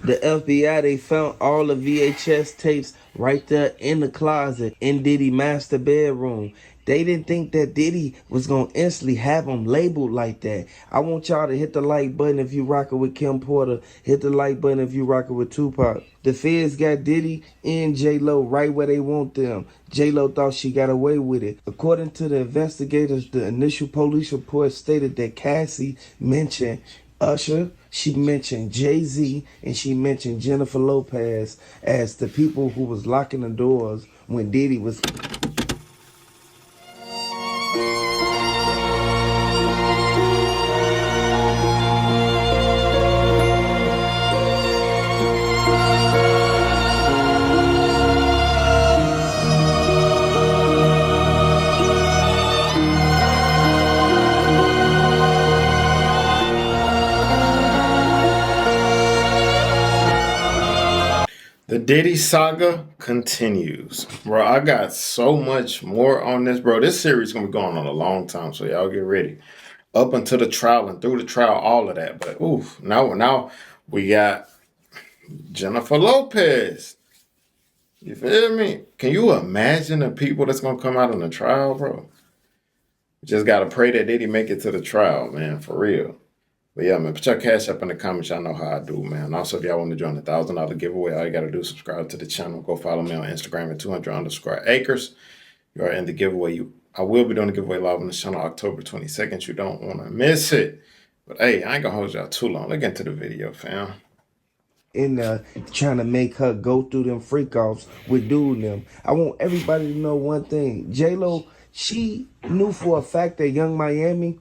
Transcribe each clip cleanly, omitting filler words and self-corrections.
The FBI, they found all the VHS tapes right there in the closet in Diddy master bedroom. They didn't think that Diddy was going to instantly have them labeled like that. I want y'all to hit the like button if you rocking with Kim Porter. Hit the like button if you rocking with Tupac. The feds got Diddy and J-Lo right where they want them. J-Lo thought she got away with it. According to the investigators, the initial police report stated that Cassie mentioned Usher, she mentioned Jay-Z, and she mentioned Jennifer Lopez as the people who was locking the doors when Diddy was. The Diddy saga continues. Bro, I got so much more on this, bro. This series is going to be going on a long time, so y'all get ready. Up until the trial and through the trial, all of that. But, oof, now we got Jennifer Lopez. You feel me? Can you imagine the people that's going to come out in the trial, bro? Just got to pray that Diddy make it to the trial, man, for real. But yeah, man, put your cash up in the comments. Y'all know how I do, man. Also, if y'all want to join the $1,000 giveaway, all you got to do is subscribe to the channel. Go follow me on Instagram at 200_acres. You are in the giveaway. I will be doing the giveaway live on the channel October 22nd. You don't want to miss it. But hey, I ain't going to hold y'all too long. Let's get into the video, fam. In trying to make her go through them freak offs with dude them. I want everybody to know one thing. J-Lo, she knew for a fact that Young Miami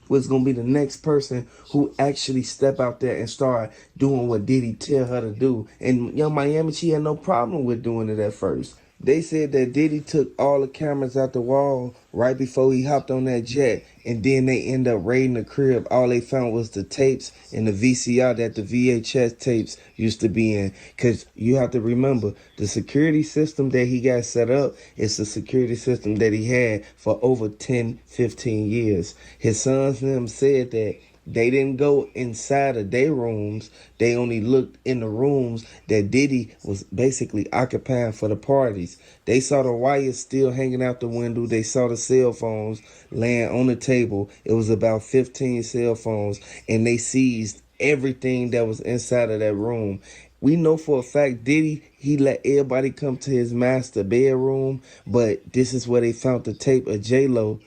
was going to be the next person who actually step out there and start doing what Diddy tell her to do. And Young Miami, she had no problem with doing it at first. They said that Diddy took all the cameras out the wall right before he hopped on that jet, and then they end up raiding the crib. All they found was the tapes and the VCR that the VHS tapes used to be in. Because you have to remember, the security system that he got set up is the security system that he had for over 10, 15 years. His sons and them said that they didn't go inside of their rooms. They only looked in the rooms that Diddy was basically occupying for the parties. They saw the wires still hanging out the window. They saw the cell phones laying on the table. It was about 15 cell phones, and they seized everything that was inside of that room. We know for a fact Diddy, he let everybody come to his master bedroom, but this is where they found the tape of J-Lo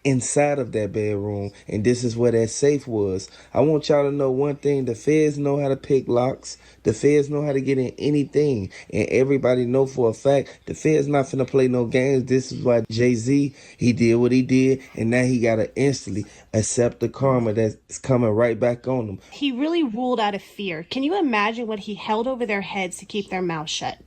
inside of that bedroom, and this is where that safe was. I want y'all to know one thing: the feds know how to pick locks. The feds know how to get in anything, and everybody know for a fact the feds not finna play no games. This is why Jay-Z, he did what he did, and now he gotta instantly accept the karma that's coming right back on him. He really ruled out of fear. Can you imagine what he held over their heads to keep their mouth shut?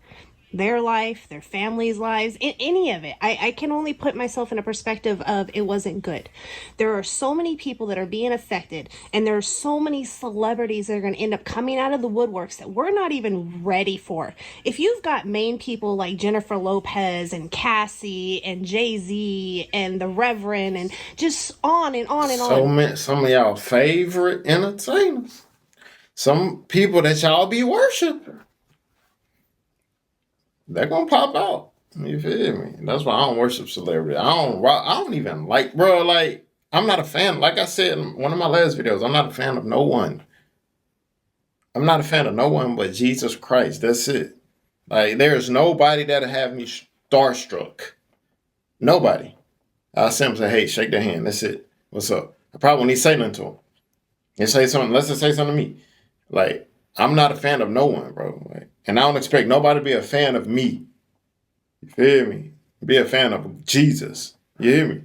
Their life, their family's lives, in any of it. I can only put myself in a perspective of it wasn't good. There are so many people that are being affected, and there are so many celebrities that are going to end up coming out of the woodworks that we're not even ready for. If you've got main people like Jennifer Lopez and Cassie and Jay-Z and the Reverend and just on and on and on. Some of y'all favorite entertainers. Some people that y'all be worshiping. They're gonna pop out. You feel me? That's why I don't worship celebrity. I don't even like, bro. Like, I'm not a fan. Like I said in one of my last videos, I'm not a fan of no one. I'm not a fan of no one but Jesus Christ. That's it. Like, there's nobody that'll have me starstruck. Nobody. I'll see him say, hey, shake their hand. That's it. What's up? I probably won't even say nothing to him. And say something. Let's just say something to me. Like, I'm not a fan of no one, bro. Like, and I don't expect nobody to be a fan of me. You feel me? Be a fan of Jesus. You hear me?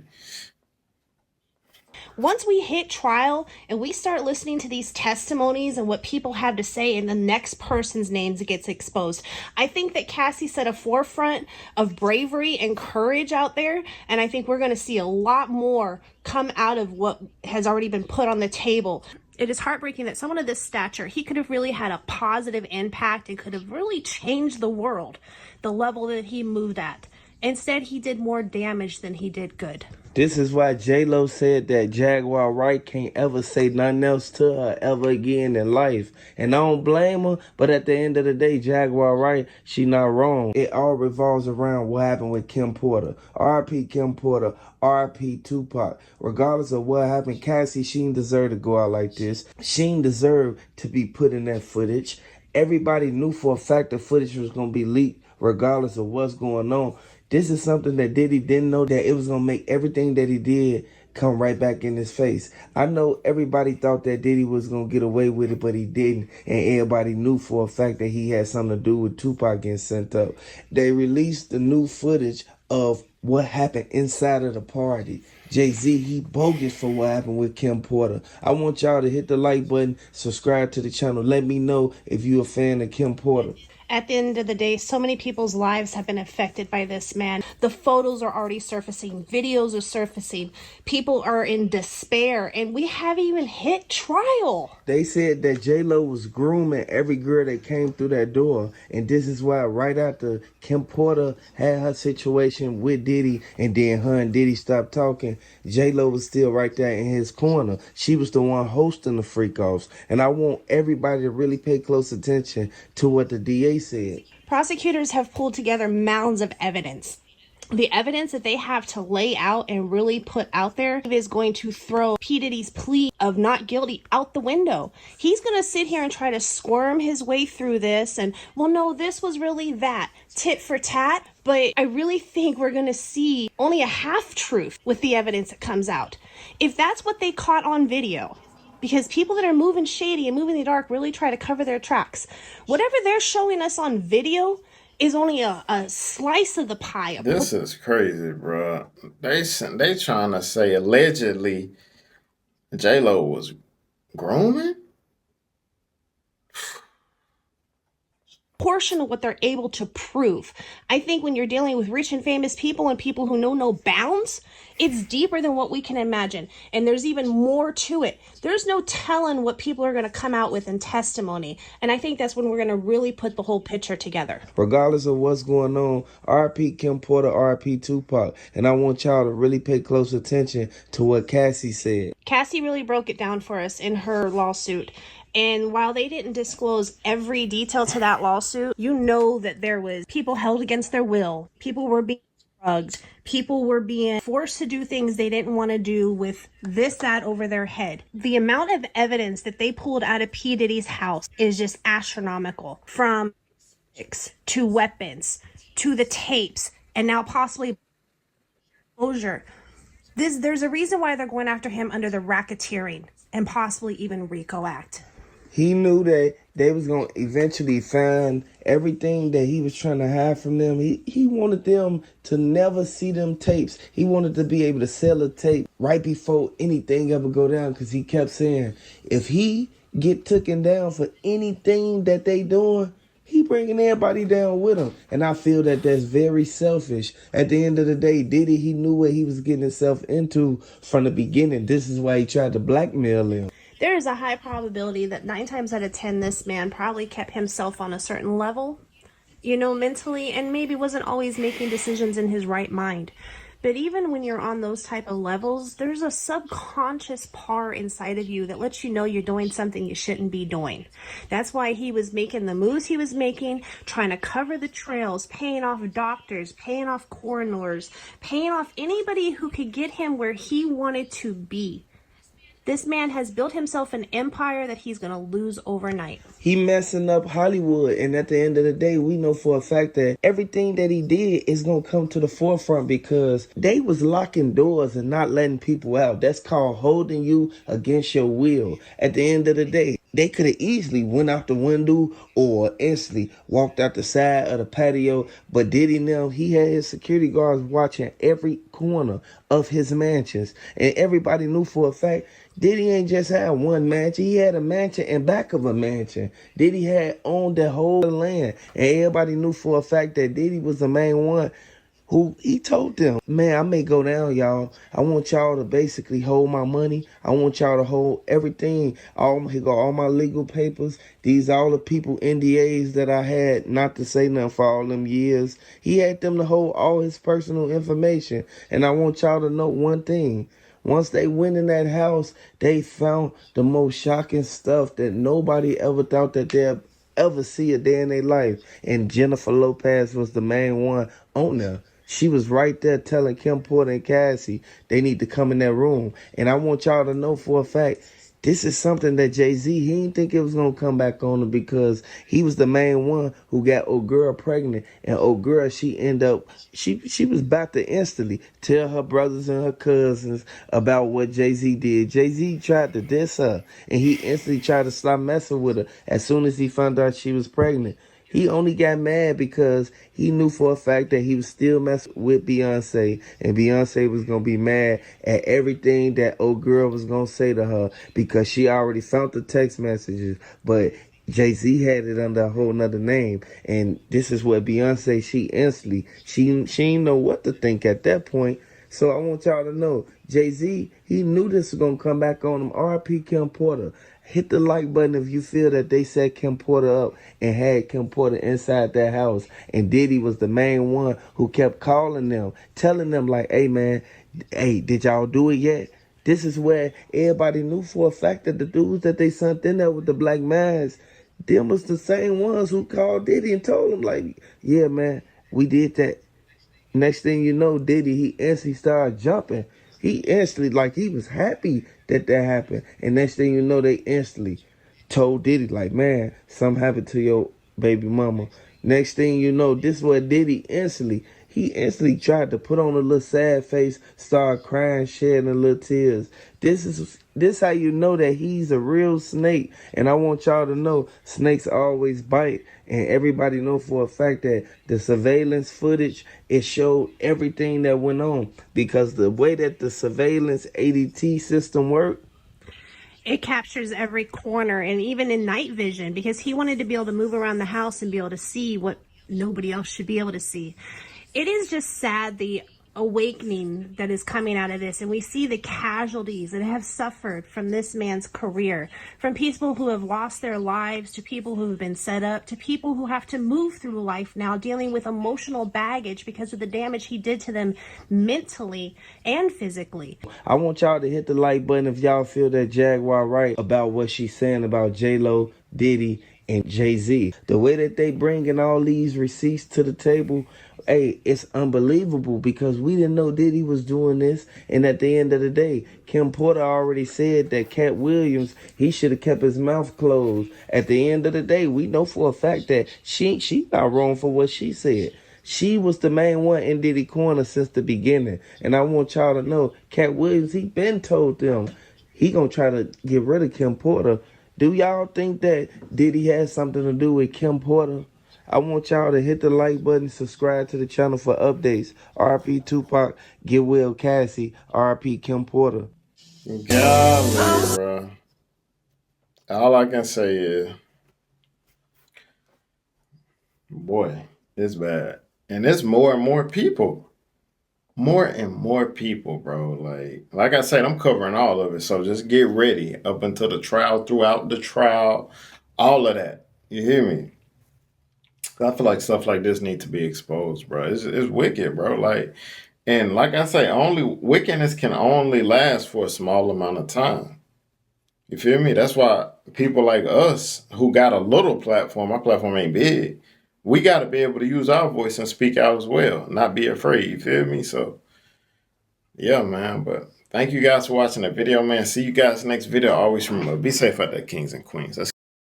Once we hit trial and we start listening to these testimonies and what people have to say, and the next person's names gets exposed, I think that Cassie set a forefront of bravery and courage out there, and I think we're going to see a lot more come out of what has already been put on the table. It is heartbreaking that someone of this stature, he could have really had a positive impact and could have really changed the world, the level that he moved at. Instead, he did more damage than he did good. This is why J-Lo said that Jaguar Wright can't ever say nothing else to her ever again in life. And I don't blame her, but at the end of the day, Jaguar Wright, she not wrong. It all revolves around what happened with Kim Porter. R.I.P. Kim Porter, R.I.P. Tupac. Regardless of what happened, Cassie, she didn't deserve to go out like this. She didn't deserve to be put in that footage. Everybody knew for a fact the footage was going to be leaked regardless of what's going on. This is something that Diddy didn't know, that it was going to make everything that he did come right back in his face. I know everybody thought that Diddy was going to get away with it, but he didn't. And everybody knew for a fact that he had something to do with Tupac getting sent up. They released the new footage of what happened inside of the party. Jay-Z, he bogus for what happened with Kim Porter. I want y'all to hit the like button, subscribe to the channel. Let me know if you're a fan of Kim Porter. At the end of the day, so many people's lives have been affected by this man. The photos are already surfacing. Videos are surfacing. People are in despair. And we haven't even hit trial. They said that J-Lo was grooming every girl that came through that door. And this is why right after Kim Porter had her situation with Diddy and then her and Diddy stopped talking, J-Lo was still right there in his corner. She was the one hosting the freak-offs. And I want everybody to really pay close attention to what the DA said. Prosecutors have pulled together mounds of evidence. The evidence that they have to lay out and really put out there is going to throw P. Diddy's plea of not guilty out the window. He's going to sit here and try to squirm his way through this and, well, no, this was really that. Tit for tat. But I really think we're going to see only a half truth with the evidence that comes out. If that's what they caught on video, because people that are moving shady and moving in the dark really try to cover their tracks. Whatever they're showing us on video is only a slice of the pie. This is crazy, bro. They trying to say allegedly J-Lo was grooming? Portion of what they're able to prove. I think when you're dealing with rich and famous people and people who know no bounds, it's deeper than what we can imagine. And there's even more to it. There's no telling what people are going to come out with in testimony. And I think that's when we're going to really put the whole picture together. Regardless of what's going on, R.I.P. Kim Porter, R.I.P. Tupac. And I want y'all to really pay close attention to what Cassie said. Cassie really broke it down for us in her lawsuit. And while they didn't disclose every detail to that lawsuit, you know that there was people held against their will. People were being drugged. People were being forced to do things they didn't want to do with this, that over their head. The amount of evidence that they pulled out of P. Diddy's house is just astronomical. From to weapons, to the tapes, and now possibly exposure. There's a reason why they're going after him under the Racketeering and possibly even RICO Act. He knew that they was going to eventually find everything that he was trying to hide from them. He wanted them to never see them tapes. He wanted to be able to sell a tape right before anything ever go down, because he kept saying, if he get taken down for anything that they doing, he bringing everybody down with him. And I feel that that's very selfish. At the end of the day, Diddy, he knew what he was getting himself into from the beginning. This is why he tried to blackmail him. There is a high probability that 9 times out of 10, this man probably kept himself on a certain level, mentally, and maybe wasn't always making decisions in his right mind. But even when you're on those type of levels, there's a subconscious part inside of you that lets you know you're doing something you shouldn't be doing. That's why he was making the moves he was making, trying to cover the trails, paying off doctors, paying off coroners, paying off anybody who could get him where he wanted to be. This man has built himself an empire that he's going to lose overnight. He messing up Hollywood. And at the end of the day, we know for a fact that everything that he did is going to come to the forefront, because they was locking doors and not letting people out. That's called holding you against your will. At the end of the day, they could have easily went out the window or instantly walked out the side of the patio. But Diddy now, he had his security guards watching every corner of his mansions. And everybody knew for a fact Diddy ain't just had one mansion. He had a mansion in back of a mansion. Diddy had owned the whole land. And everybody knew for a fact that Diddy was the main one who he told them, man, I may go down, y'all. I want y'all to basically hold my money. I want y'all to hold everything. He got all my legal papers. These all the people NDAs that I had not to say nothing for all them years. He had them to hold all his personal information. And I want y'all to know one thing. Once they went in that house, they found the most shocking stuff that nobody ever thought that they'd ever see a day in their life. And Jennifer Lopez was the main one on there. She was right there telling Kim Porter and Cassie they need to come in that room. And I want y'all to know for a fact, this is something that Jay-Z, he didn't think it was going to come back on him because he was the main one who got old girl pregnant. And old girl, she ended up, she was about to instantly tell her brothers and her cousins about what Jay-Z did. Jay-Z tried to diss her, and he instantly tried to stop messing with her as soon as he found out she was pregnant. He only got mad because he knew for a fact that he was still messing with Beyonce, and Beyonce was going to be mad at everything that old girl was going to say to her because she already found the text messages, but Jay-Z had it under a whole nother name. And this is what Beyonce, she instantly, she didn't know what to think at that point. So I want y'all to know, Jay-Z, he knew this was going to come back on him. R.I.P. Kim Porter. Hit the like button if you feel that they set Kim Porter up and had Kim Porter inside that house. And Diddy was the main one who kept calling them, telling them like, hey man, hey, did y'all do it yet? This is where everybody knew for a fact that the dudes that they sent in there with the black masks, them was the same ones who called Diddy and told him like, yeah man, we did that. Next thing you know, Diddy, he instantly started jumping. He instantly, like, he was happy that that happened. And next thing you know, they instantly told Diddy, like, man, something happened to your baby mama. Next thing you know, this is what Diddy he instantly tried to put on a little sad face, start crying, shedding a little tears. This how you know that he's a real snake. And I want y'all to know, snakes always bite. And everybody know for a fact that the surveillance footage, it showed everything that went on. Because the way that the surveillance ADT system worked, it captures every corner, and even in night vision, because he wanted to be able to move around the house and be able to see what nobody else should be able to see. It is just sad, the awakening that is coming out of this, and we see the casualties that have suffered from this man's career, from people who have lost their lives, to people who have been set up, to people who have to move through life now dealing with emotional baggage because of the damage he did to them mentally and physically. I want y'all to hit the like button if y'all feel that Jaguar right about what she's saying about J-Lo, Diddy, and Jay-Z. The way that they bringing all these receipts to the table, hey, it's unbelievable because we didn't know Diddy was doing this. And at the end of the day, Kim Porter already said that Cat Williams, he should have kept his mouth closed. At the end of the day, we know for a fact that she not wrong for what she said. She was the main one in Diddy corner since the beginning. And I want y'all to know, Cat Williams, he been told them he gonna try to get rid of Kim Porter. Do y'all think that Diddy has something to do with Kim Porter? I want y'all to hit the like button, subscribe to the channel for updates. RP Tupac, get well Cassie, RP Kim Porter. Golly, bro. All I can say is, boy, it's bad. And it's more and more people. More and more people, bro. Like I said, I'm covering all of it. So just get ready up until the trial, throughout the trial, all of that. You hear me? I feel like stuff like this need to be exposed, bro. It's wicked, bro. And like I say, only wickedness can only last for a small amount of time. You feel me? That's why people like us who got a little platform, our platform ain't big, we got to be able to use our voice and speak out as well, not be afraid. You feel me? So, yeah, man. But thank you guys for watching the video, man. See you guys next video. Always remember, be safe out there, kings and queens. Let's